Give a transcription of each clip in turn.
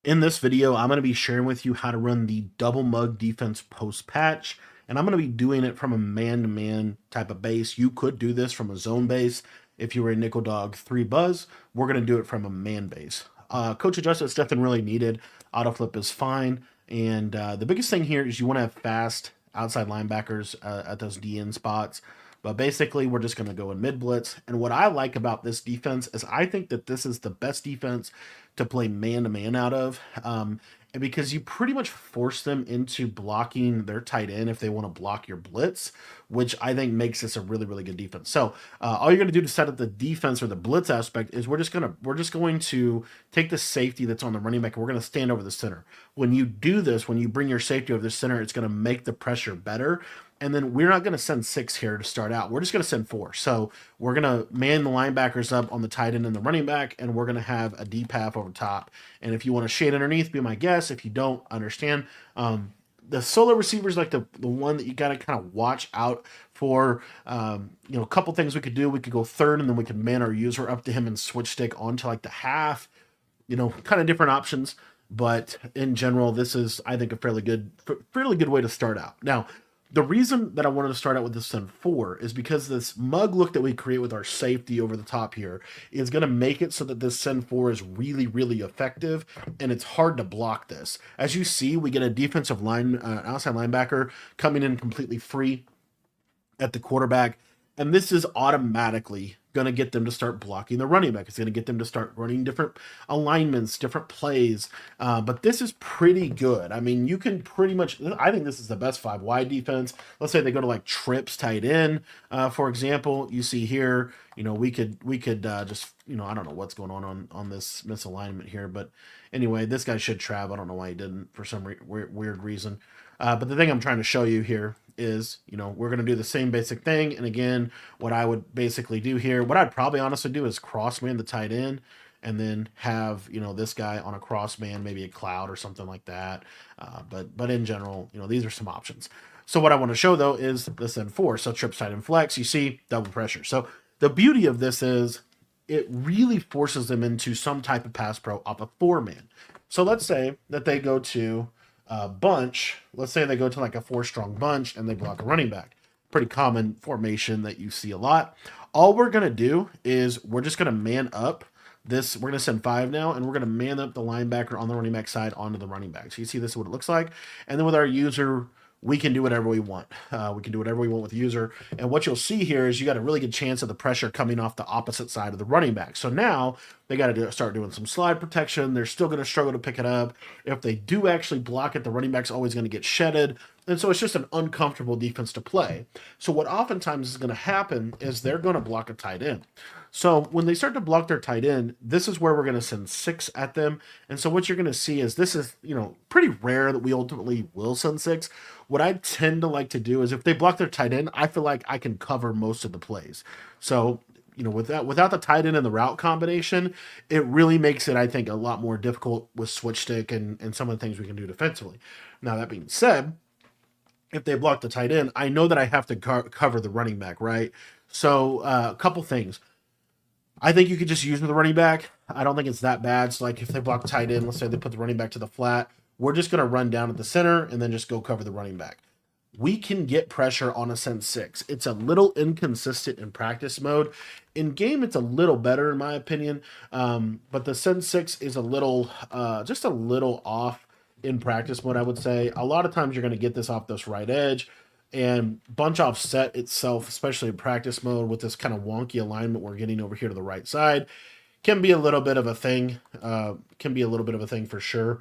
In this video, I'm going to be sharing with you how to run the double mug defense post patch, and I'm going to be doing it from a man-to-man type of base. You could do this from a zone base if you were a nickel dog 3 buzz. We're going to do it from a man base. Coach adjustment is nothing really needed. Auto flip is fine, and the biggest thing here is you want to have fast outside linebackers at those DN spots. But basically, we're just going to go in mid blitz. And what I like about this defense is I think that this is the best defense to play man to man out of. And because you pretty much force them into blocking their tight end if they want to block your blitz, which I think makes this a really, really good defense. So all you're going to do to set up the defense or the blitz aspect is we're just going to take the safety that's on the running back and we're going to stand over the center. When you do this, when you bring your safety over the center, it's going to make the pressure better. And then we're not going to send 6 here to start out. We're just going to send 4. So we're going to man the linebackers up on the tight end and the running back, and we're going to have a deep half over top. And if you want to shade underneath, be my guest. If you don't understand, the solo receiver is like the one that you got to kind of watch out for. A couple things we could do. We could go third, and then we could man our user up to him and switch stick onto like the half. Kind of different options. But in general, this is, I think, a fairly good way to start out. Now, the reason that I wanted to start out with this Send 4 is because this mug look that we create with our safety over the top here is going to make it so that this Send 4 is really, really effective, and it's hard to block this. As you see, we get a defensive line, outside linebacker coming in completely free at the quarterback, and this is automatically going to get them to start blocking the running back. It's going to get them to start running different alignments, different plays. But this is pretty good. I mean, you can pretty much, I think this is the best 5 wide defense. Let's say they go to like trips tight end, for example. You see here, we could just, I don't know what's going on this misalignment here, but anyway, this guy should trav. I don't know why he didn't for some weird reason. But the thing I'm trying to show you here is, we're going to do the same basic thing. And again, what I would basically do here, what I'd probably honestly do is cross man the tight end and then have, this guy on a cross man, maybe a cloud or something like that. But in general, these are some options. So what I want to show though is the Send 4. So trips tight end flex, you see double pressure. So the beauty of this is it really forces them into some type of pass pro off a 4-man. So let's say that they go to bunch. Let's say they go to like a 4-strong bunch and they block a running back. Pretty common formation that you see a lot. All we're going to do is we're just going to man up this. We're going to send 5 now, and we're going to man up the linebacker on the running back side onto the running back. So you see this is what it looks like. And then with our user, we can do whatever we want. We can do whatever we want with the user. And what you'll see here is you got a really good chance of the pressure coming off the opposite side of the running back. So now they got to start doing some slide protection. They're still going to struggle to pick it up. If they do actually block it, the running back's always going to get shedded. And so it's just an uncomfortable defense to play. So what oftentimes is going to happen is they're going to block a tight end. So when they start to block their tight end, this is where we're going to send 6 at them. And so what you're going to see is this is, pretty rare that we ultimately will send 6. What I tend to like to do is if they block their tight end, I feel like I can cover most of the plays. So, without the tight end and the route combination, it really makes it, I think, a lot more difficult with switch stick and some of the things we can do defensively. Now, that being said, if they block the tight end, I know that I have to cover the running back, right? So a couple things. I think you could just use the running back. I don't think it's that bad. So like if they block tight end, let's say they put the running back to the flat, we're just going to run down at the center and then just go cover the running back. We can get pressure on a Send 6. It's a little inconsistent in practice mode. In game, it's a little better in my opinion. But the Send 6 is a little, just a little off in practice mode, I would say. A lot of times you're going to get this off this right edge. And bunch offset itself, especially in practice mode with this kind of wonky alignment we're getting over here to the right side, can be a little bit of a thing. For sure.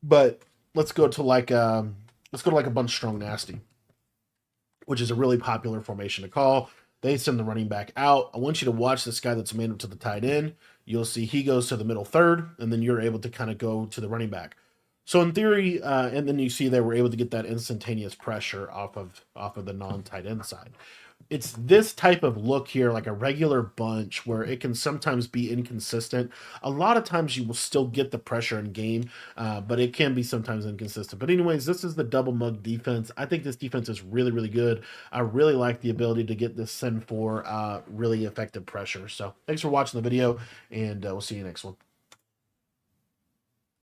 But let's go to like a bunch strong nasty, which is a really popular formation to call. They send the running back out. I want you to watch this guy that's made up to the tight end. You'll see he goes to the middle third, and then you're able to kind of go to the running back. So in theory, and then you see they were able to get that instantaneous pressure off of the non-tight end side. It's this type of look here, like a regular bunch, where it can sometimes be inconsistent. A lot of times you will still get the pressure in game, but it can be sometimes inconsistent. But anyways, this is the double mug defense. I think this defense is really, really good. I really like the ability to get this Send 4 really effective pressure. So thanks for watching the video, and we'll see you next one.